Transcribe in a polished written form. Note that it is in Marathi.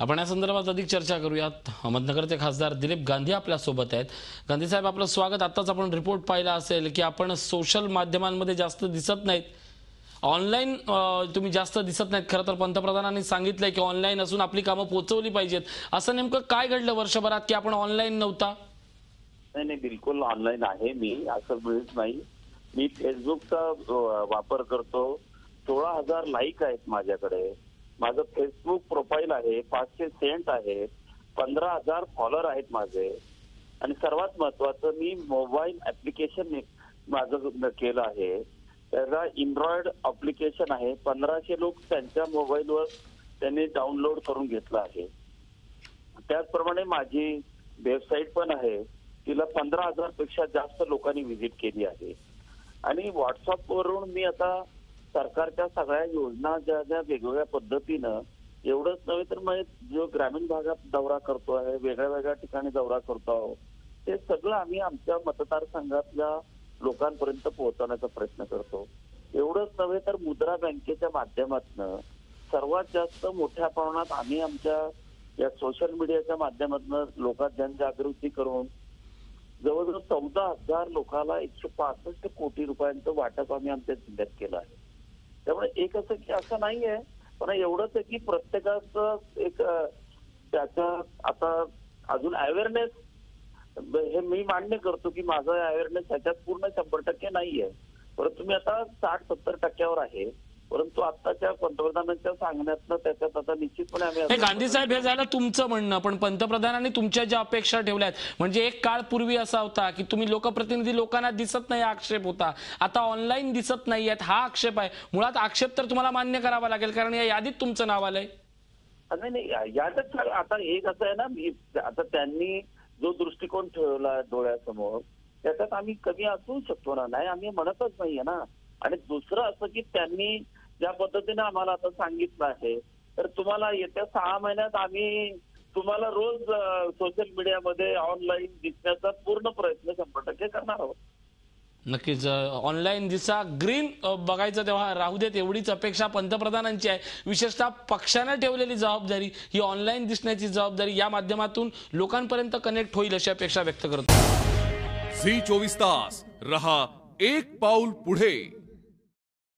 आपण या संदर्भात अधिक चर्चा करूयात। अहमदनगरचे खासदार दिलीप गांधी आपल्या सोबत आहेत। गांधी साहेब, आपलं स्वागत। आताच आपण रिपोर्ट पाहिला असेल की आपण सोशल माध्यमांमध्ये जास्त दिसत नाहीत, ऑनलाईन तुम्ही जास्त दिसत नाहीत। खरं तर पंतप्रधानांनी सांगितलंय की ऑनलाईन असून आपली कामं पोहोचवली पाहिजेत। असं नेमकं काय घडलं वर्षभरात की आपण ऑनलाईन नव्हता? नाही, बिलकुल ऑनलाईन आहे मी, असं मुळीच नाही। मी फेसबुकचा वापर करतो। 16,000 लाईक आहेत माझ्याकडे। माझं फेसबुक प्रोफाईल आहे, 500 सेंट आहे, 15,000 फॉलोअर आहेत माझे। आणि सर्वात महत्वाचं, मी मोबाईल ऍप्लिकेशन माझं केलं आहे। त्याचा अँड्रॉइड ऍप्लिकेशन आहे, 1500 लोक त्यांच्या मोबाईलवर त्यांनी डाउनलोड करून घेतलं आहे। त्याचप्रमाणे माझी वेबसाईट पण आहे, तिला 15,000 पेक्षा जास्त लोकांनी व्हिजिट केली आहे। आणि व्हॉट्सअपवरून मी आता सरकारच्या सगळ्या योजना ज्या ज्या वेगवेगळ्या पद्धतीनं, एवढंच नव्हे तर मग जो ग्रामीण भागात दौरा करतो आहे, वेगळ्या वेगळ्या ठिकाणी दौरा करतो आहोत, ते सगळं आम्ही आमच्या मतदारसंघातल्या लोकांपर्यंत पोहोचवण्याचा प्रयत्न करतो। एवढंच नव्हे तर मुद्रा बँकेच्या माध्यमातून सर्वात जास्त मोठ्या प्रमाणात आम्ही आमच्या या सोशल मीडियाच्या माध्यमातून लोकांत जनजागृती करून जवळजवळ 14,000 लोकांना 165 कोटी रुपयांचं वाटप आम्ही आमच्या जिल्ह्यात केलं आहे। त्यामुळे एक असं की असं नाहीये, पण एवढंच आहे की प्रत्येकाचं एक त्याचा आता अजून अवेअरनेस, हे मी मान्य करतो की माझा अवेअरनेस ह्याच्यात पूर्ण 100% नाहीये, परंतु मी आता 60-70% आहे। परंतु आताच्या पंतप्रधानांच्या सांगण्यातनं त्याच्यात आता निश्चितपणे आम्ही गांधी साहेब, हे झालं तुमचं म्हणणं, पण पंतप्रधानांनी तुमच्या ज्या अपेक्षा ठेवल्यात, म्हणजे एक काळ पूर्वी असा होता की तुम्ही लोकप्रतिनिधी लोकांना दिसत नाही, आक्षेप होता। आता ऑनलाईन दिसत नाहीयेत, हा आक्षेप आहे। मुळात आक्षेप तर तुम्हाला मान्य करावा लागेल, कारण या यादीत तुमचं नाव आलंय। नाही, यातच आता एक असं आहे ना, आता त्यांनी जो दृष्टिकोन ठेवला डोळ्यासमोर, त्याच्यात आम्ही कमी असू शकतो ना? नाही, आम्ही म्हणतच नाहीये ना। आणि दुसरं असं की त्यांनी ज्या पद्धतीने आम्हाला आता सांगितलं आहे, तर तुम्हाला येत्या 6 महिन्यात आम्ही तुम्हाला रोज सोशल मीडियामध्ये ऑनलाईन दिसण्याचा पूर्ण प्रयत्न 100% करणार आहोत। नक्कीच ऑनलाईन दिसा, ग्रीन बघायचं तेव्हा राहू देत, एवढीच अपेक्षा पंतप्रधानांची आहे। विशेषतः पक्षाने ठेवलेली जबाबदारी, ही ऑनलाईन दिसण्याची जबाबदारी, या माध्यमातून लोकांपर्यंत कनेक्ट होईल अशी अपेक्षा व्यक्त करतो। झी 24 तास रहा एक पाऊल पुढे।